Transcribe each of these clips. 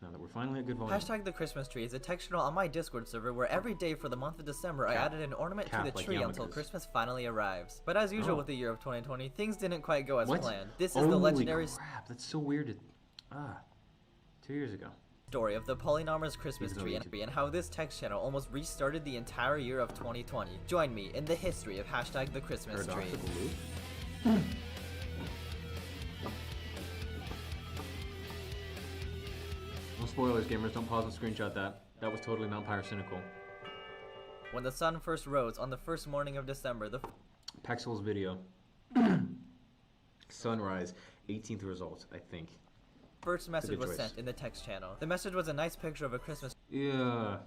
Now that we're finally at good volume. Hashtag the Christmas tree is a text channel on my Discord server where every day for the month of December I added an ornament to the tree until Christmas finally arrives. But as usual with the year of 2020, things didn't quite go as planned. This is the legendary crap, that's so weird. 2 years ago. Story of the Polynomers Christmas tree and how this text channel almost restarted the entire year of 2020. Join me in the history of hashtag the Christmas tree. No spoilers, gamers. Don't pause and screenshot that. That was totally not pyrocynical. When the sun first rose on the first morning of December, the Pexel's video. Sunrise, 18th result, I think. First message was sent in the text channel. The message was a nice picture of a Christmas. Yeah.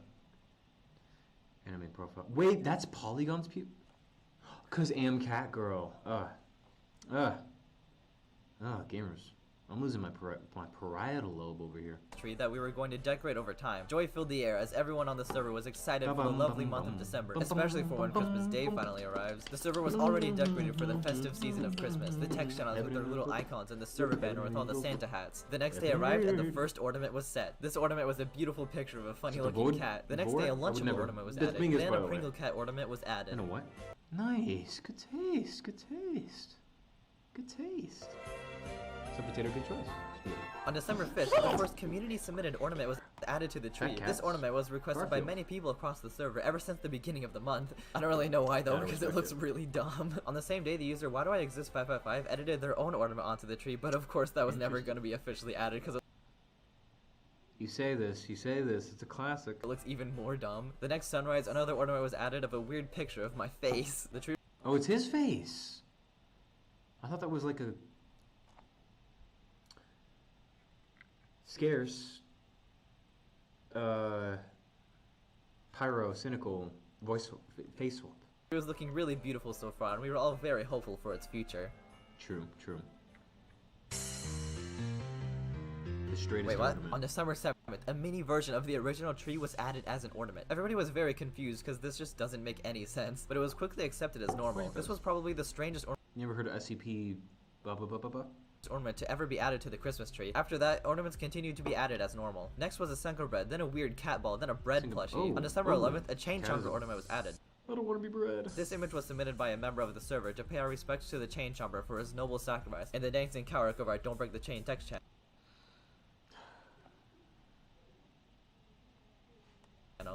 Anime profile. Wait, that's Polygon's Cause Cat girl. Gamers. I'm losing my parietal lobe over here. Tree that we were going to decorate over time. Joy filled the air as everyone on the server was excited for the lovely month of December, especially for when Christmas Day finally arrives. The server was already decorated for the festive season of Christmas. The text channels with their little icons and the server banner with all the Santa hats. The next day arrived and the first ornament was set. This ornament was a beautiful picture of a funny looking cat. The next day a Lunchable ornament was added. Then a Pringle cat ornament was added. And a what? Nice. Good taste. Good taste. Good taste. So potato, good choice. On December 5th, the first community-submitted ornament was added to the tree. This ornament was requested by many people across the server ever since the beginning of the month. I don't really know why though, because it looks really dumb. On the same day, the user Why Do I Exist 555 edited their own ornament onto the tree, but of course that was never going to be officially added because you say this, it's a classic. It looks even more dumb. The next sunrise, another ornament was added of a weird picture of my face. The tree. Oh, it's his face. I thought that was like a scarce, cynical face swap. It was looking really beautiful so far, and we were all very hopeful for its future. True. The straightest Wait, what? ornament. On December 7th, a mini version of the original tree was added as an ornament. Everybody was very confused because this just doesn't make any sense, but it was quickly accepted as normal. This was probably the strangest ornament. You ever heard of SCP blah blah blah blah blah? Ornament to ever be added to the Christmas tree. After that, ornaments continued to be added as normal. Next was a Senko bread, then a weird cat ball, then a bread plushie. On December 11th, a chain chomper ornament was added. I don't want to be bread. This image was submitted by a member of the server to pay our respects to the chain chomper for his noble sacrifice and the dancing coward of our Don't Break the Chain text chat.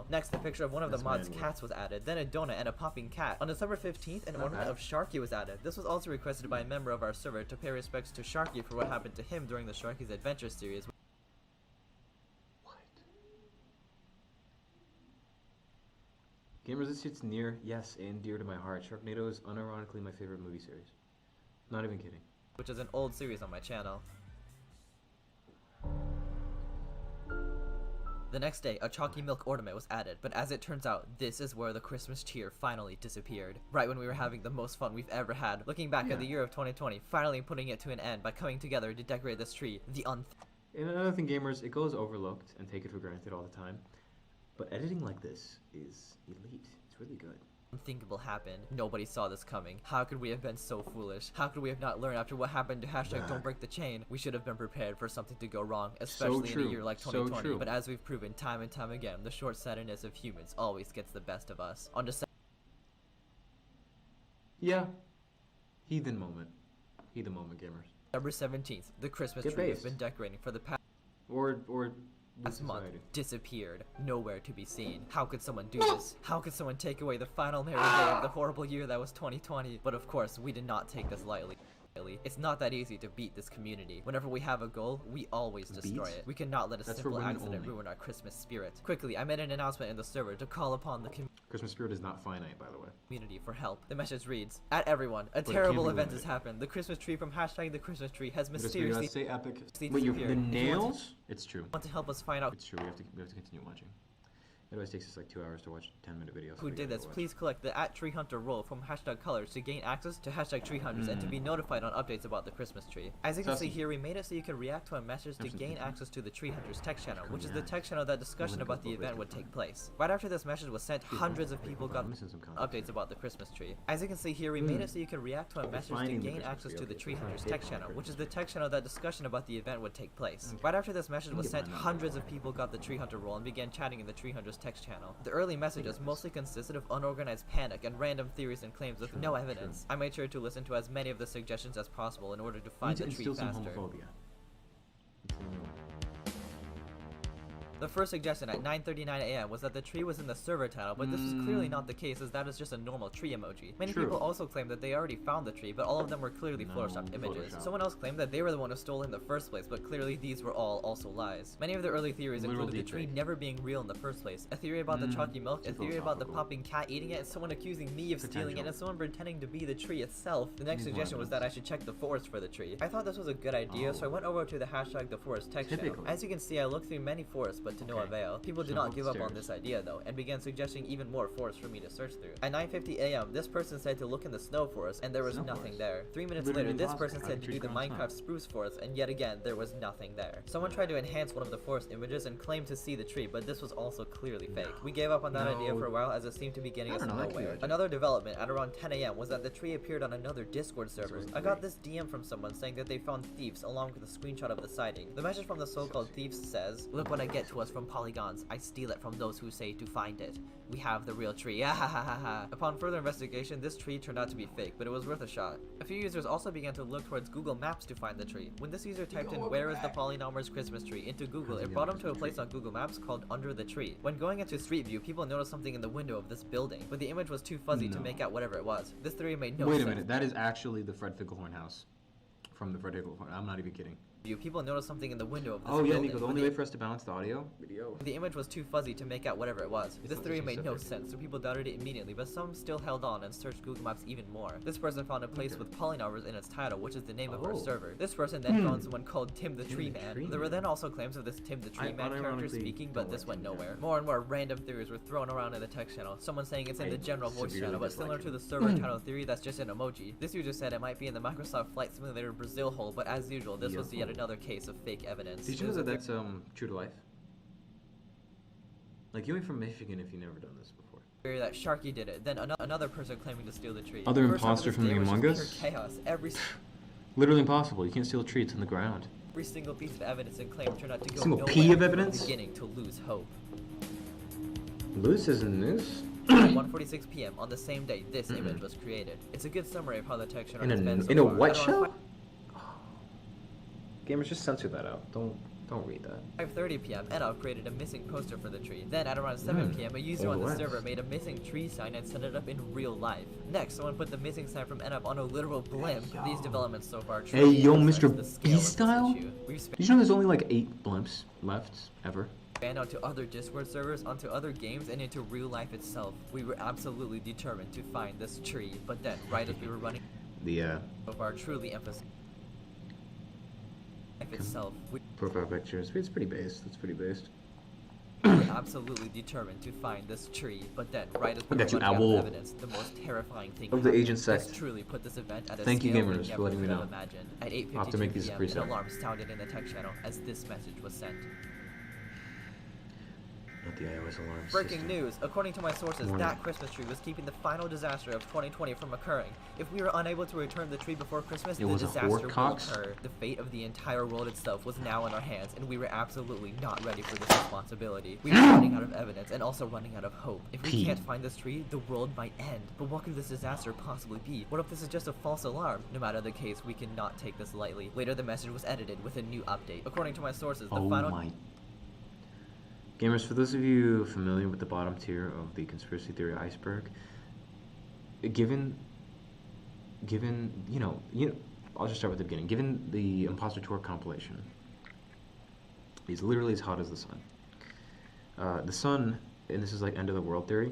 Next, a picture of one of the mod's cats was added, then a donut and a popping cat. On December 15th, an ornament of Sharky was added. This was also requested by a member of our server to pay respects to Sharky for what happened to him during the Sharky's Adventure series. What? Gamers, this shit's near, yes, and dear to my heart. Sharknado is unironically my favorite movie series. Not even kidding. Which is an old series on my channel. The next day, a chalky milk ornament was added, but as it turns out, this is where the Christmas cheer finally disappeared. Right when we were having the most fun we've ever had, looking back at the year of 2020, finally putting it to an end by coming together to decorate this tree, And another thing, gamers, it goes overlooked and taken for granted all the time, but editing like this is elite. It's really good. Unthinkable happened. Nobody saw this coming. How could we have been so foolish? How could we have not learned after what happened to hashtag Don't Break the Chain? We should have been prepared for something to go wrong, especially in a year like 2020. But as we've proven time and time again, the short-sightedness of humans always gets the best of us. On December. Yeah. Heathen moment, gamers. December 17th, the Christmas tree has been decorating for the past month disappeared, nowhere to be seen. How could someone do this? How could someone take away the final merry day of the horrible year that was 2020? But of course, we did not take this lightly. It's not that easy to beat this community. Whenever we have a goal, we always destroy it. We cannot let a simple accident ruin our Christmas spirit. Quickly, I made an announcement in the server to call upon the Christmas spirit is not finite, by the way. Community for help. The message reads, "At everyone, a terrible event has happened. The Christmas tree from hashtag the Christmas tree has mysteriously say epic. Wait, the nails? It's true. Want to help us find out? It's true. We have to continue watching. It always takes us like 2 hours to watch 10-minute videos. Who did this, please collect the @treeHunter role from #colors to gain access to #treehunters and to be notified on updates about the Christmas tree. As you can see here, we made it so you can react to a message to gain access to the Tree Hunters text channel, which is the text channel that discussion about the event would take place. Right after this message was sent, hundreds of people got updates about the Christmas tree. As you can see here, we made it so you can react to a message to gain access to the Tree Hunters text channel, which is the text channel that discussion about the event would take place. Right after this message was sent, hundreds of people got the Tree Hunter role and began chatting in the Tree Hunters text channel. The early messages mostly consisted of unorganized panic and random theories and claims with no evidence. I made sure to listen to as many of the suggestions as possible in order to find the tree faster. The first suggestion at 9:39 a.m. was that the tree was in the server title, but this was clearly not the case, as that is just a normal tree emoji. Many people also claimed that they already found the tree, but all of them were clearly photoshopped images. Someone else claimed that they were the one who stole it in the first place, but clearly these were all also lies. Many of the early theories included the tree never being real in the first place, a theory about the chalky milk, a theory about the popping cat eating it, and someone accusing me of stealing it, and someone pretending to be the tree itself. The next suggestion was that I should check the forest for the tree. I thought this was a good idea, so I went over to the #theforest text channel. As you can see, I looked through many forests, but to no avail. People did not give up on this idea though, and began suggesting even more forests for me to search through. At 9:50 a.m., this person said to look in the snow forest, and there was nothing there. 3 minutes later, this person said to do the Minecraft spruce forest, and yet again, there was nothing there. Someone tried to enhance one of the forest images and claimed to see the tree, but this was also clearly fake. We gave up on that idea for a while, as it seemed to be getting us nowhere. Another development at around 10 a.m. was that the tree appeared on another Discord server. I got this DM from someone saying that they found thieves along with a screenshot of the sighting. The message from the so-called thieves says, "Look what I get to us from polygons. I steal it from those who say to find it. We have the real tree." Upon further investigation, this tree turned out to be fake, but it was worth a shot. A few users also began to look towards Google Maps to find the tree. When this user typed in "where is the Polynomers Christmas tree" into Google, it brought him to a place on Google Maps called Under the Tree. When going into Street View, people noticed something in the window of this building, but the image was too fuzzy to make out whatever it was. This theory made no sense. Wait a minute, that is actually the Fred Ficklehorn house. From the Fred Ficklehorn, I'm not even kidding. People noticed something in the window of this building. Yeah, Nico, the only way for us to balance the audio video. The image was too fuzzy to make out whatever it was. This theory made no sense, so people doubted it immediately, but some still held on and searched Google Maps even more. This person found a place with polynomers in its title, which is the name of our server. This person then found someone called Tim the Tree Man. There were then also claims of this Tim the Tree Man character speaking, but this went nowhere. More and more random theories were thrown around in the text channel. Someone saying it's in the general voice channel, but similar to the server title theory, that's just an emoji. This user said it might be in the Microsoft Flight Simulator Brazil hole, but as usual, this was yet another case of fake evidence. Did you know that that's true to life? Like, you ain't from Michigan if you've never done this before. That Sharky did it. Then another person claiming to steal the tree. Other imposter from the Among Us? Chaos. Literally impossible. You can't steal a tree. It's on the ground. Every single piece of evidence and claim turned out to go single P of evidence? Beginning to lose hope. Loose as in news? At 1:46 p.m. on the same day, this image was created. It's a good summary of how the text channel has been so in a far. what show? Gamers, just censor that out. Don't read that. 5:30 p.m. Enov created a missing poster for the tree. Then at around 7 p.m. a user on the server made a missing tree sign and set it up in real life. Next, someone put the missing sign from Enov on a literal blimp. These developments so far Hey yo, MrBeast style? Did you know there's only like 8 blimps left ever? Expand onto other Discord servers, onto other games, and into real life itself. We were absolutely determined to find this tree, but then, right as we were running of our truly emphasized life itself, profile pictures. It's pretty based. It's pretty based. We were absolutely determined to find this tree, but then, right as we were running out of evidence, the most terrifying thing of the agent sect. This truly put this event at a Thank you, scale gamers, for letting me know. Imagined. At 8:52 p.m., an alarm sounded in the text channel as this message was sent. The iOS alarm Breaking news. According to my sources, that Christmas tree was keeping the final disaster of 2020 from occurring. If we were unable to return the tree before Christmas, the disaster would occur. The fate of the entire world itself was now in our hands, and we were absolutely not ready for this responsibility. We were running out of evidence and also running out of hope. If we can't find this tree, the world might end. But what could this disaster possibly be? What if this is just a false alarm? No matter the case, we cannot take this lightly. Later, the message was edited with a new update. According to my sources, the final... Gamers, for those of you familiar with the bottom tier of the conspiracy theory iceberg, given you know, I'll just start with the beginning. Given the Imposter Tour compilation, he's literally as hot as the sun. The sun, and this is like end of the world theory,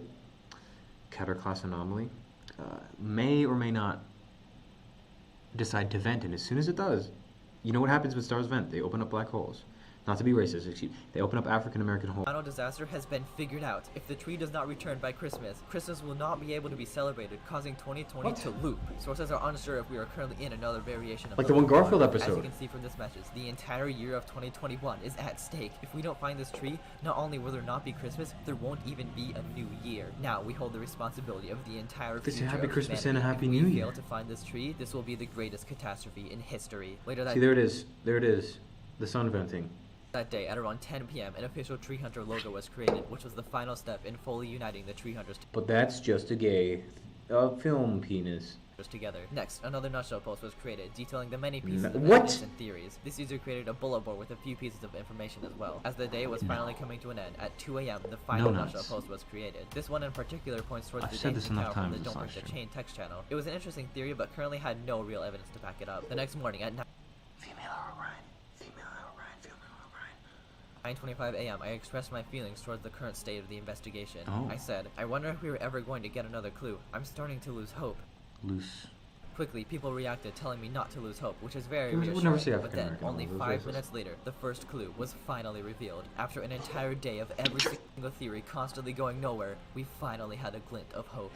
Keter class anomaly, may or may not decide to vent, and as soon as it does, you know what happens when stars vent? They open up black holes. Not to be racist, excuse me. They open up African American homes. Final disaster has been figured out. If the tree does not return by Christmas, Christmas will not be able to be celebrated, causing 2020 to loop. Sources are unsure if we are currently in another variation of like the one Garfield episode. As you can see from this message, the entire year of 2021 is at stake. If we don't find this tree, not only will there not be Christmas, there won't even be a new year. Now we hold the responsibility of the entire future Happy of Christmas humanity. and a Happy If New we Year. fail to find this tree, this will be the greatest catastrophe in history. Later that See, there it is. There it is. The sun venting. That day, at around 10 p.m., an official tree hunter logo was created, which was the final step in fully uniting the tree hunters. But that's just a gay film penis. Together. Next, another nutshell post was created, detailing the many pieces of What? evidence and theories. This user created a bullet board with a few pieces of information as well. As the day was finally coming to an end, at 2 a.m., the final nutshell post was created. This one in particular points towards the dating tower from the Don't Break the Chain text channel. It was an interesting theory, but currently had no real evidence to back it up. The next morning at 9:25 a.m., I expressed my feelings towards the current state of the investigation. I said, I wonder if we were ever going to get another clue. I'm starting to lose hope. Quickly, people reacted, telling me not to lose hope, which is very reassuring. But then, only 5 minutes later, the first clue was finally revealed. After an entire day of every single theory constantly going nowhere, we finally had a glint of hope.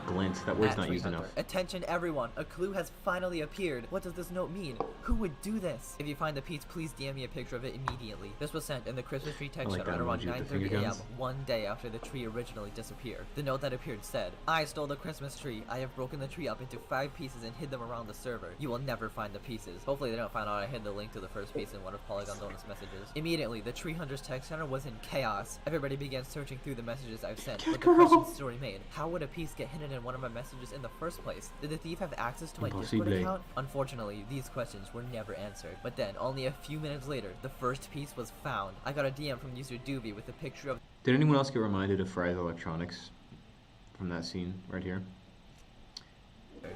Glint. That word's not used enough. Attention everyone, a clue has finally appeared. What does this note mean? Who would do this? If you find the piece, please DM me a picture of it immediately. This was sent in the Christmas tree text channel at around 9:30 a.m. one day after the tree originally disappeared. The note that appeared said, I stole the Christmas tree. I have broken the tree up into 5 pieces and hid them around the server. You will never find the pieces. Hopefully they don't find out I hid the link to the first piece in one of Polygon Donut's messages. Immediately, the tree hunter's text channel was in chaos. Everybody began searching through the messages I've sent, but the question still remained, how would a piece get hidden in one of my messages in the first place? Did the thief have access to my Discord account? Unfortunately, these questions were never answered. But then, only a few minutes later, the first piece was found. I got a DM from user Doobie with a picture of... Did anyone else get reminded of Fry's Electronics from that scene right here?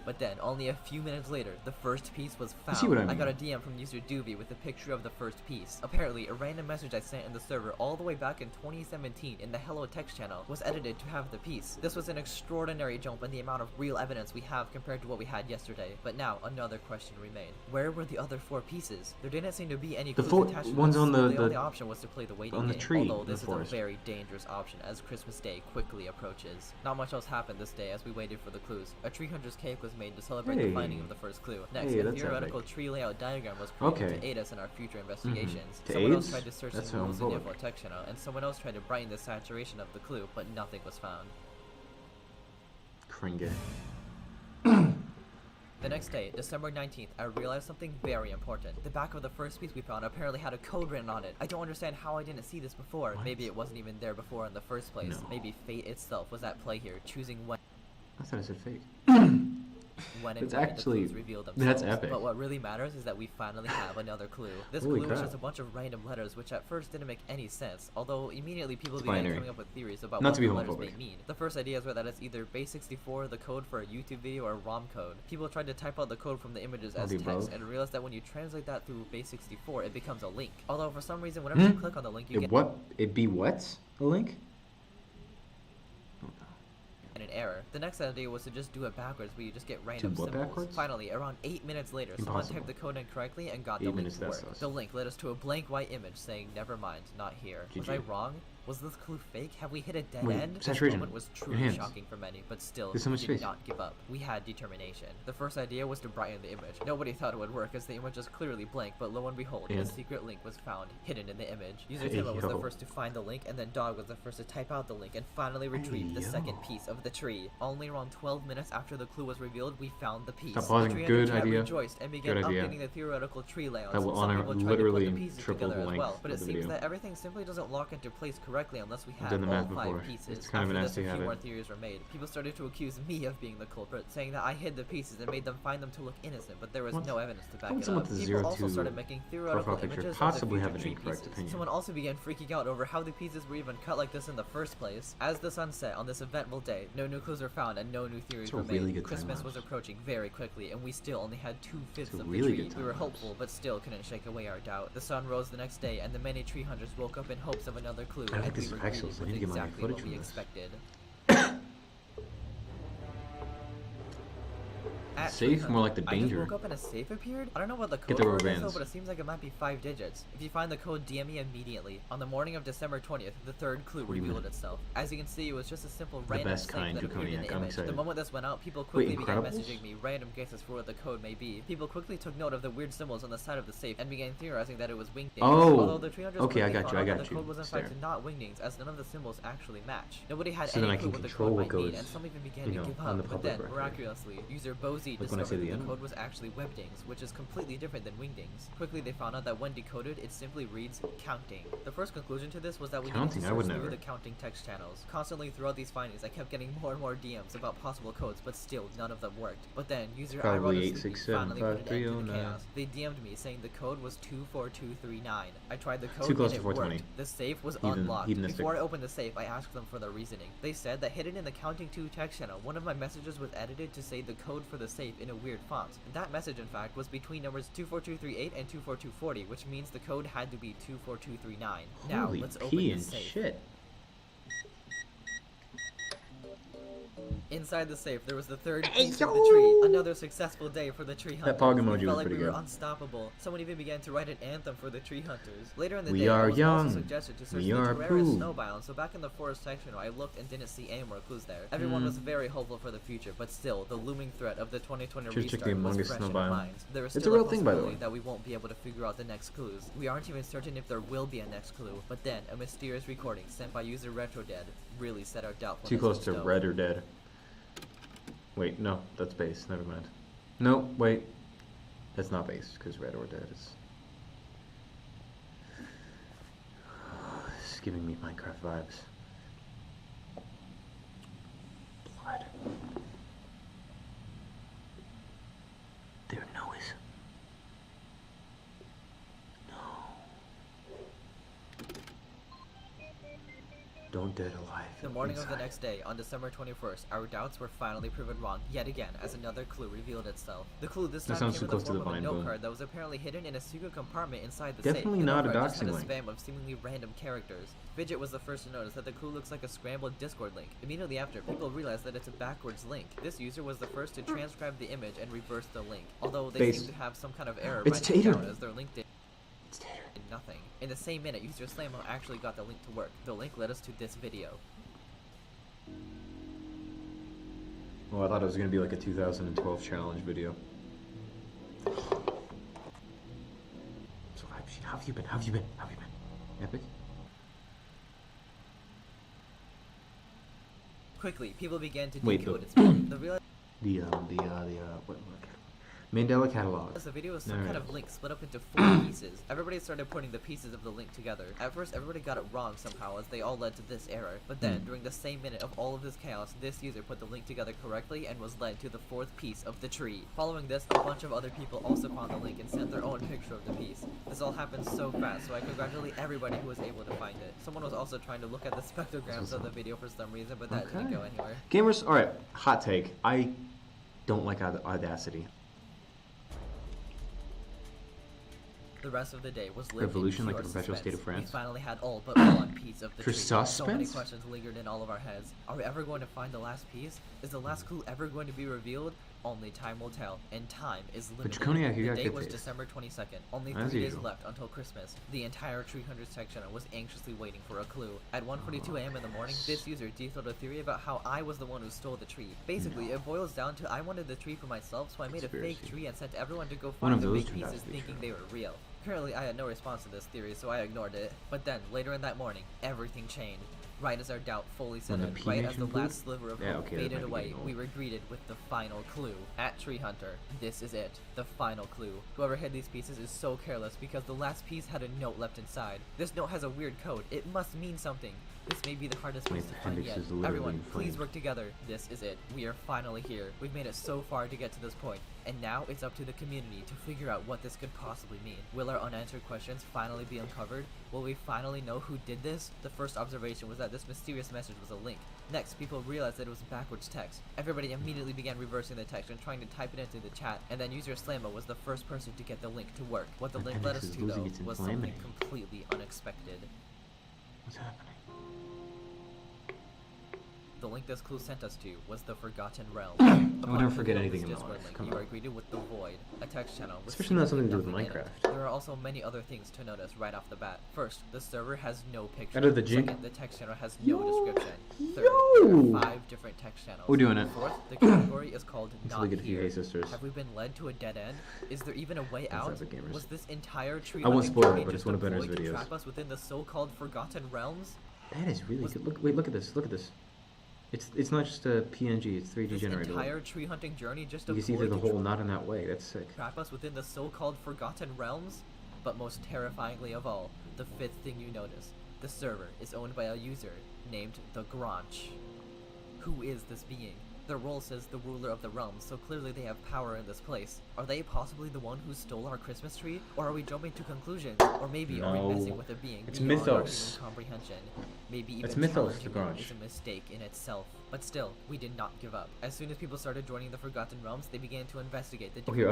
But then, only a few minutes later, the first piece was found. See what I mean? I got a DM from user Doobie with a picture of the first piece. Apparently, a random message I sent in the server all the way back in 2017 in the Hello text channel was edited to have the piece. This was an extraordinary jump in the amount of real evidence we have compared to what we had yesterday. But now, another question remained. Where were the other 4 pieces? There didn't seem to be any clues attached to ones this, on the only option was to play the waiting game, tree, although this is a very dangerous option as Christmas Day quickly approaches. Not much else happened this day as we waited for the clues. A tree hunter's cake was made to celebrate the finding of the first clue. Next, a theoretical tree layout diagram was created to aid us in our future investigations. Someone else tried to search some rules in the info text channel, and someone else tried to brighten the saturation of the clue, but nothing was found. Kringle. The next day, December 19th, I realized something very important. The back of the first piece we found apparently had a code written on it. I don't understand how I didn't see this before. What? Maybe it wasn't even there before in the first place. No. Maybe fate itself was at play here, choosing when... I thought I said fake. When and where the clues reveal themselves. That's epic. But what really matters is that we finally have another clue. This clue was just a bunch of random letters, which at first didn't make any sense, although immediately people began coming up with theories about what the letters may mean. The first ideas were that it's either base 64, the code for a YouTube video, or ROM code. People tried to type out the code from the images as text, and realized that when you translate that through base 64, it becomes a link. Although for some reason, whenever you click on the link, you get... What? It'd be what? A link? and an error. The next idea was to just do it backwards, where you just get random symbols. Backwards? Finally, around 8 minutes later, someone typed the code in correctly and got the link to work. The link led us to a blank white image saying, "Never mind, not here." Was I wrong? Was this clue fake? Have we hit a dead end? This moment was truly shocking for many, but still, we did not give up. We had determination. The first idea was to brighten the image. Nobody thought it would work, as the image is clearly blank, but lo and behold, a secret link was found, hidden in the image. User Tilla was the first to find the link, and then Dog was the first to type out the link, and finally retrieved the second piece of the tree. Only around 12 minutes after the clue was revealed, we found the piece. Stop pausing. Good idea. Rejoiced and began updating the theoretical tree layouts. That will honor literally triple the length but it seems that everything simply doesn't lock into place correctly unless we have done the math all 5 before. pieces. It's kind of a nasty habit. More theories were made. People started to accuse me of being the culprit, saying that I hid the pieces and made them find them to look innocent, but there was no evidence to back it up. People also started making theoretical images possibly of have an incorrect opinion. Someone also began freaking out over how the pieces were even cut like this in the first place. As the sun set on this eventful day, no new clues were found and no new theories were made. Christmas was approaching very quickly, and we still only had 2/5 of the tree. We were hopeful, but still couldn't shake away our doubt. The sun rose the next day, and the many tree hunters woke up in hopes of another clue, and we were greeted with exactly what we expected. at safe? More like the I danger. just woke up and a safe appeared? I don't know what the Get code the rubber word is, bands. but it seems like it might be 5 digits. If you find the code, DM me immediately. On the morning of December 20th, the third clue revealed itself. As you can see, it was just a simple random snake that appeared in the image. The moment this went out, people quickly began messaging me random guesses for what the code may be. People quickly took note of the weird symbols on the side of the safe and began theorizing that it was wingdings. Oh, although the tree hunters okay, I got you. the code was in fact not wingdings, as none of the symbols actually match. Nobody had so any clue what the code might mean, and some even began to give up. But then, miraculously, user Bozy discovered that the code was actually webdings, which is completely different than wingdings. Quickly, they found out that when decoded, it simply reads counting. The first conclusion to this was that we needed to search through the counting text channels. Constantly throughout these findings, I kept getting more and more DMs about possible codes, but still none of them worked. But then, user finally put an end to the chaos. They DM'd me saying the code was 24239. I tried the code and it worked. The safe was unlocked. Before I opened the safe, I asked them for their reasoning. They said that hidden in the counting 2 text channel, one of my messages was edited to say the code for the safe in a weird font. That message, in fact, was between numbers 24238 and 24240, which means the code had to be 24239. Now, let's open the safe. Shit. Inside the safe, there was the third piece of the tree. Another successful day for the tree hunters. That pog emoji felt was pretty we were good. Unstoppable. Someone even began to write an anthem for the tree hunters. Later in the We day, are I was young. also suggested to search We the are Terraria poo. snow biome, so back in the forest section, I looked and didn't see any more clues there. Everyone was very hopeful for the future, but still, the looming threat of the 2020 restart was fresh in our minds. There is still it's a real thing, by the way. that we won't be able to figure out the next clues. We aren't even certain if there will be a next clue, but then, a mysterious recording sent by user RetroDead really set our doubtfulness. Too close to Red or Dead. Wait, no, that's base. Never mind. No, wait. That's not base, because Red or Dead is... This is giving me Minecraft vibes. Blood. Their noise. No. Don't dead alive. The morning of the next day, on December 21st, our doubts were finally proven wrong yet again as another clue revealed itself. The clue this time came in the form of a note card that was apparently hidden in a secret compartment inside the safe. Definitely not a doxing link. A spam of seemingly random characters. Fidget was the first to notice that the clue looks like a scrambled Discord link. Immediately after, people realized that it's a backwards link. This user was the first to transcribe the image and reverse the link, although they seem to have some kind of error writing it down as their link did nothing. In the same minute, user Slammo actually got the link to work. The link led us to this video. Well, I thought it was going to be like a 2012 challenge video. So, how have you been? How have you been? How have you been? Epic? Quickly, people began to decode its meaning. What? Mandela catalog. The video was some kind of link split up into 4 pieces. Everybody started putting the pieces of the link together. At first, everybody got it wrong somehow, as they all led to this error. But then, during the same minute of all of this chaos, this user put the link together correctly and was led to the 4th piece of the tree. Following this, a bunch of other people also found the link and sent their own picture of the piece. This all happened so fast, so I congratulate everybody who was able to find it. Someone was also trying to look at the spectrograms of the video for some reason, but that didn't go anywhere. Gamers, alright, hot take. I don't like Audacity. The rest of the day was lived Revolution, in like pure the perpetual state of suspense. France. We finally had all but one piece of the tree. Suspense? So many questions lingered in all of our heads. Are we ever going to find the last piece? Is the last clue ever going to be revealed? Only time will tell, and time is limited. The date was December 22nd. Only 3 days left until Christmas. The entire Tree Hunters tech channel was anxiously waiting for a clue. At 1:42 a.m. in the morning, this user detailed a theory about how I was the one who stole the tree. Basically, it boils down to I wanted the tree for myself, so I made a fake tree and sent everyone to go find the fake pieces thinking they were real. Currently, I had no response to this theory, so I ignored it. But then, later in that morning, everything changed. Right as our doubt fully set in, right as the last sliver of hope faded away, we were greeted with the final clue. At Tree Hunter, this is it. The final clue. Whoever hid these pieces is so careless because the last piece had a note left inside. This note has a weird code. It must mean something. This may be the hardest piece to find yet. Everyone, please work together. This is it. We are finally here. We've made it so far to get to this point. And now it's up to the community to figure out what this could possibly mean. Will our unanswered questions finally be uncovered? Will we finally know who did this? The first observation was that this mysterious message was a link. Next, people realized that it was backwards text. Everybody immediately began reversing the text and trying to type it into the chat, and then user Slammo was the first person to get the link to work. What the link led us to, though, was something completely unexpected. What's happening? The link this clue sent us to was the Forgotten Realm. I would never forget anything in my life. You are greeted with the Void, a text channel. Especially not something to do with Minecraft. There are also many other things to notice right off the bat. First, the server has no picture. Out of the jig. Second, the text channel has no description. Third, there are 5 different text channels. We're doing it. Fourth, the category is called Not Here. Sisters. Have we been led to a dead end? Is there even a way out? Was this entire tree I won't spoil it, but it's one of Benner's to videos. trap us within the so-called Forgotten Realms? That is really good. Look, wait, look at this. Look at this. It's not just a PNG. It's 3D generated. This entire tree hunting journey just you can see through the hole, not in that way. That's sick. Trap us within the so-called Forgotten Realms, but most terrifyingly of all, the 5th thing you notice: the server is owned by a user named the Gronch. Who is this being? Their role says the ruler of the realms, so clearly they have power in this place. Are they possibly the one who stole our Christmas tree? Or are we jumping to conclusions? Or maybe are we messing with a being it's beyond mythos. Our human comprehension? Maybe even it's mythos, the challenging them Gronch. is a mistake in itself. But still, we did not give up. As soon as people started joining the Forgotten Realms, they began to investigate the different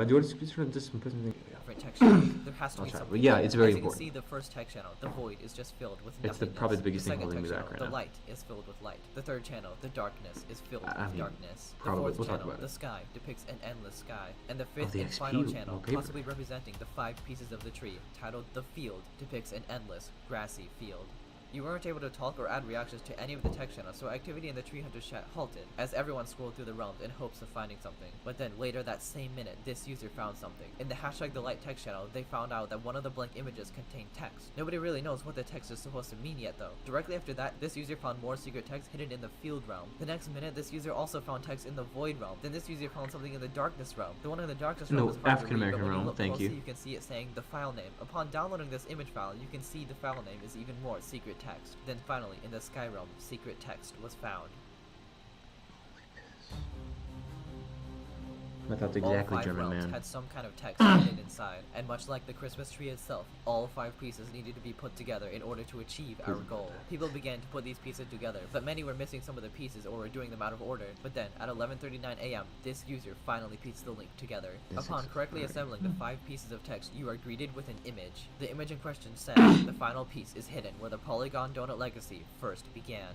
text channels. There has to be something. Yeah, it's very As important. You can see, the first text channel, the void, is just filled with It's nothingness. probably the biggest The thing second holding me text back channel, right now. the light, is filled with light. The third channel, the darkness, is filled with darkness. The Probably. fourth We'll talk channel, about the it. sky, depicts an endless sky. And the fifth the and XP, final channel, wallpaper. possibly representing the 5 pieces of the tree, titled The Field, depicts an endless, grassy field. You weren't able to talk or add reactions to any of the text channels, so activity in the Tree Hunters chat halted, as everyone scrolled through the realms in hopes of finding something. But then, later that same minute, this user found something. In the #TheLight text channel, they found out that one of the blank images contained text. Nobody really knows what the text is supposed to mean yet though. Directly after that, this user found more secret text hidden in the Field realm. The next minute, this user also found text in the Void realm. Then this user found something in the Darkness realm. The one in the Darkness realm was hard African American to read, but when realm, you look thank closely, you. You can see it saying the file name. Upon downloading this image file, you can see the file name is even more secret text. Then finally, in the Sky realm, secret text was found. I thought exactly all 5 German realms man. had some kind of text hidden inside, and much like the Christmas tree itself, all 5 pieces needed to be put together in order to achieve our goal. People began to put these pieces together, but many were missing some of the pieces or were doing them out of order. But then, at 11:39 a.m., this user finally pieced the link together. Upon correctly assembling the 5 pieces of text, you are greeted with an image. The image in question says, the final piece is hidden where the Polygon Donut legacy first began.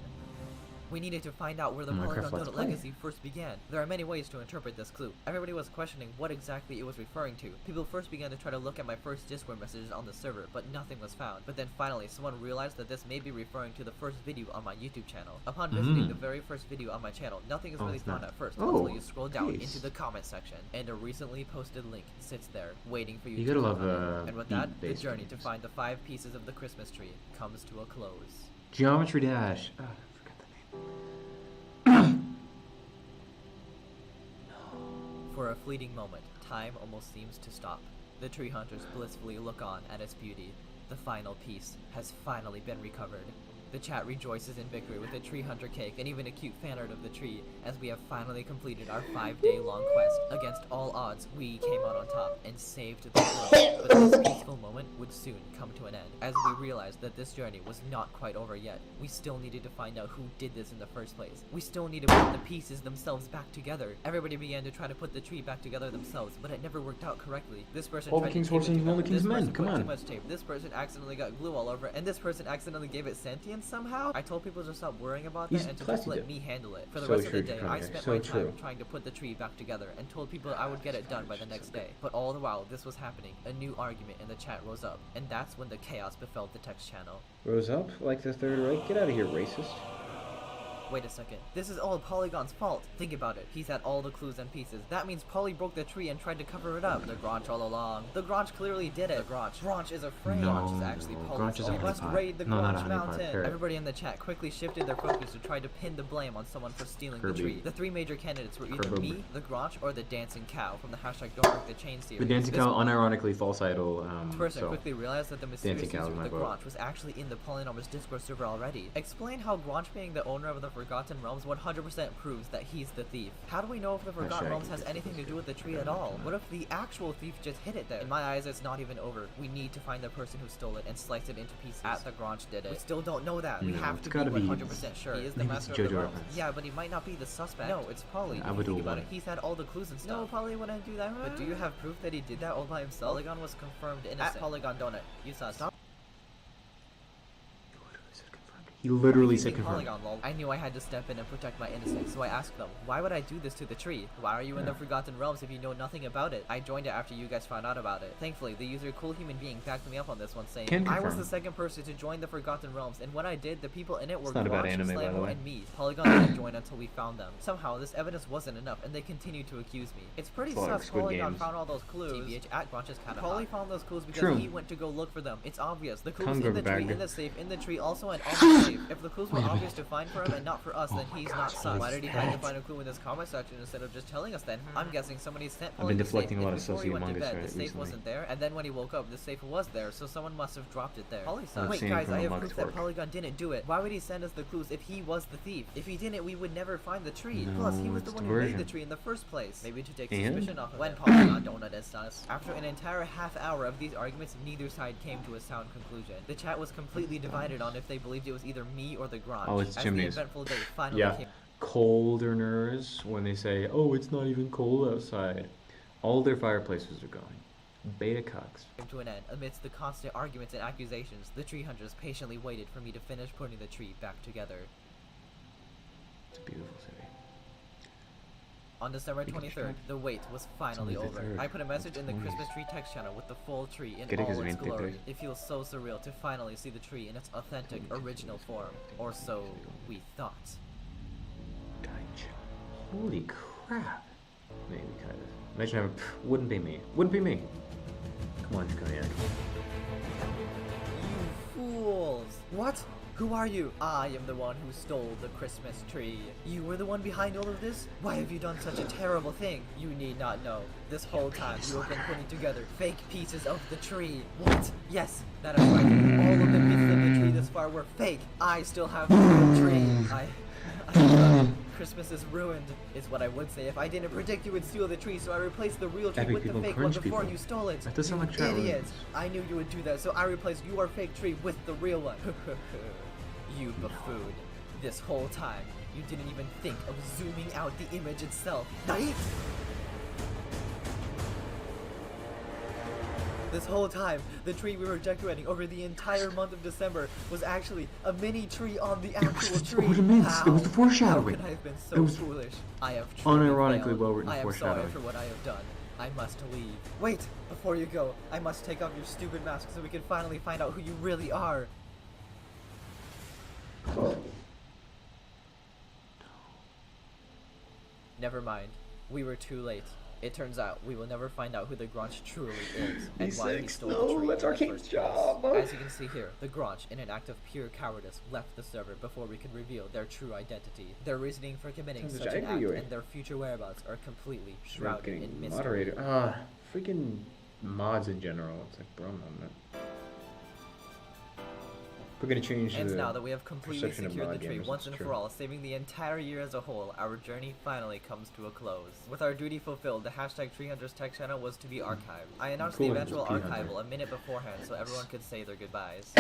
We needed to find out where the Polygon Donut legacy first began. There are many ways to interpret this clue. Everybody was questioning what exactly it was referring to. People first began to try to look at my first Discord messages on the server, but nothing was found. But then finally, someone realized that this may be referring to the first video on my YouTube channel. Upon visiting the very first video on my channel, nothing is really found at first, until you scroll down into the comment section, and a recently posted link sits there, waiting for you to click on it. And with that, the journey to find the 5 pieces of the Christmas tree comes to a close. Geometry Dash. For a fleeting moment, time almost seems to stop. The tree hunters blissfully look on at its beauty. The final piece has finally been recovered. The chat rejoices in victory with a tree hunter cake and even a cute fan art of the tree, as we have finally completed our 5-day-long quest. Against all odds, we came out on top and saved the world. But this peaceful moment would soon come to an end, as we realized that this journey was not quite over yet. We still needed to find out who did this in the first place. We still needed to put the pieces themselves back together. Everybody began to try to put the tree back together themselves, but it never worked out correctly. This person all tried the king's to tape horses it and all the together. king's This men, person come put on. too much tape. This person accidentally got glue all over it, and this person accidentally gave it sentience somehow. I told people to stop worrying about that and to just let me handle it. For the rest of the day, I spent my time trying to put the tree back together and told people I would get it done by the next day. But all the while this was happening, a new argument in the chat rose up, and that's when the chaos befell the text channel. Rose up? Like the Third Reich? Get out of here, racist. Wait a second. This is all Polygon's fault. Think about it. He's had all the clues and pieces. That means Poly broke the tree and tried to cover it up. The Gronch all along. The Gronch clearly did it. The Gronch is afraid. No, Gronch is actually Poly's fault. We must raid the Gronch Mountain. Everybody in the chat quickly shifted their focus to try to pin the blame on someone for stealing the tree. The 3 major candidates were either me, the Gronch, or the Dancing Cow from the Don't Break the Chain series. The Dancing Cow, unironically false idol. Person quickly realized that the mysterious user of the Gronch was actually in the Polynomers Discord server already. Explain how Gronch being the owner of the Forgotten Realms 100% proves that he's the thief. How do we know if the Forgotten Realms has anything to do with the tree at all? What if the actual thief just hid it there? In my eyes, it's not even over. We need to find the person who stole it and slice it into pieces. The Gronch did it. We still don't know that. We have to be 100% sure. He is the master of the realms. Yeah, but he might not be the suspect. No, it's Poly. I would think about it. He's had all the clues and stuff. No, Poly wouldn't do that. But do you have proof that he did that all by himself? Polygon was confirmed innocent. At Polygon Donut. You saw. Stop. He literally said confirmed. Polygon, lol. I knew I had to step in and protect my innocence, so I asked them, why would I do this to the tree? Why are you in the Forgotten Realms if you know nothing about it? I joined it after you guys found out about it. Thankfully, the user Cool Human Being backed me up on this one, saying, I was the second person to join the Forgotten Realms, and when I did, the people in it were Grunch, Slammo, and me. Polygon didn't join until we found them. Somehow, this evidence wasn't enough, and they continued to accuse me. It's pretty sus Polygon found all those clues. TBH at Grunch is kinda Poly found those clues because he went to go look for them. It's obvious. The clues in the tree, in the safe, in the tree, also and on the safe. If the clues were obvious to find for him and not for us, then he's not sus. Why did he have to find a clue in this comment section instead of just telling us then? I'm guessing somebody sent Poly the safe, and before he went to bed, the safe wasn't there, and then when he woke up, the safe was there, so someone must have dropped it there. Poly sus. Wait guys, I have proof that Polygon didn't do it. Why would he send us the clues if he was the thief? If he didn't, we would never find the tree. No, plus, he was the one who made the tree in the first place. Maybe to take suspicion off of when Polygon Donut is sus. After an entire half hour of these arguments, neither side came to a sound conclusion. The chat was completely divided on if they believed it was either me or the Grunch. Oh, it's chimneys. The eventful day finally came. Colderners, when they say, oh, it's not even cold outside. All their fireplaces are going. Beta cucks. Came to an end. Amidst the constant arguments and accusations, the tree hunters patiently waited for me to finish putting the tree back together. It's a beautiful city. On December 23rd, the wait was finally over. I put a message in the Christmas tree text channel with the full tree in all its glory. It feels so surreal to finally see the tree in its authentic, original form. Or so we thought. Holy crap. Maybe kind of. Imagine having, wouldn't be me. Wouldn't be me. Come on, Cognac. You fools! What? Who are you? I am the one who stole the Christmas tree. You were the one behind all of this? Why have you done such a terrible thing? You need not know. This whole time you have been putting together fake pieces of the tree. What? Yes, that is right. All of the pieces of the tree this far were fake. I still have the real tree. Christmas is ruined, is what I would say if I didn't predict you would steal the tree, so I replaced the real tree with the fake one before you stole it. That does sound like chat idiots! I knew you would do that, so I replaced your fake tree with the real one. You buffoon. This whole time, you didn't even think of zooming out the image itself. Night? This whole time, the tree we were decorating over the entire month of December was actually a mini tree on the actual tree. It was the foreshadowing. How could I have been so foolish? I have unironically well-written foreshadowing. I am sorry for what I have done. I must leave. Wait! Before you go, I must take off your stupid mask so we can finally find out who you really are. Never mind. We were too late. It turns out we will never find out who the Grunch truly is and why he stole the tree. That's our king's job. As you can see here, the Grunch, in an act of pure cowardice, left the server before we could reveal their true identity. Their reasoning for committing such an act and their future whereabouts are completely shrouded in mystery. Freaking mods in general. It's like, bro, moment. We're gonna change and now that we have completely secured the tree once and for all, saving the entire year as a whole, our journey finally comes to a close. With our duty fulfilled, the hashtag TreeHunters text channel was to be archived. I announced the eventual archival a minute beforehand so everyone could say their goodbyes.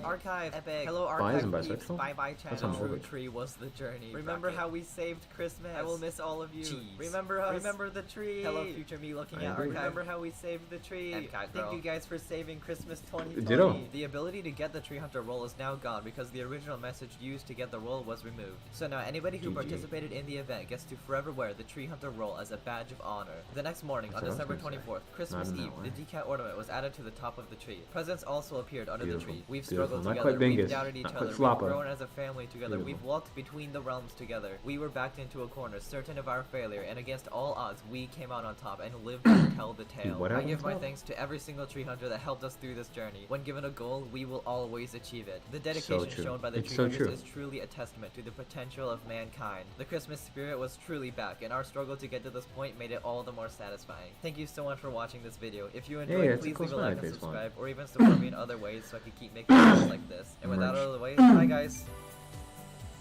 Archive, epic, hello archive, bye-bye channel, true tree was the journey. Remember how we saved Christmas? I will miss all of you. Jeez. Remember us, remember the tree. Hello future me looking at archive. Remember how we saved the tree. Thank you guys for saving Christmas 2020. Ditto. The ability to get the tree hunter role is now gone because the original message used to get the role was removed. So now anybody who participated in the event gets to forever wear the tree hunter role as a badge of honor. The next morning, on December 24th, Christmas Eve, the decat ornament was added to the top of the tree. Presents also appeared under the tree. We've struggled together, we've doubted each other, we've grown as a family together, we've walked between the realms together. We were backed into a corner, certain of our failure, and against all odds, we came out on top and lived to tell the tale. I give my thanks to every single tree hunter that helped us through this journey. When given a goal, we will always achieve it. The dedication shown by the tree hunters is truly a testament to the potential of mankind. The Christmas spirit was truly back, and our struggle to get to this point made it all the more satisfying. Thank you so much for watching this video. If you enjoyed, please leave a like and subscribe, or even support me in other ways so I can keep making videos like this. And with that out of the way, bye guys!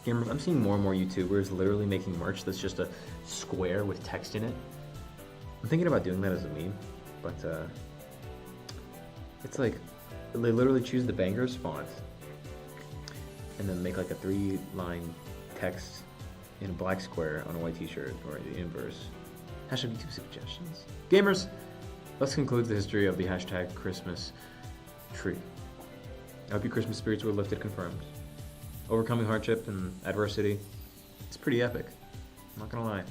I'm seeing more and more YouTubers literally making merch that's just a square with text in it. I'm thinking about doing that as a meme, but it's like they literally choose the Bangers font and then make like a 3-line text in a black square on a white t-shirt, or the inverse. Hashtag YouTube suggestions. Gamers, thus concludes the history of the hashtag Christmas tree. I hope your Christmas spirits were lifted, confirmed. overcoming hardship and adversity. It's pretty epic. I'm not gonna lie.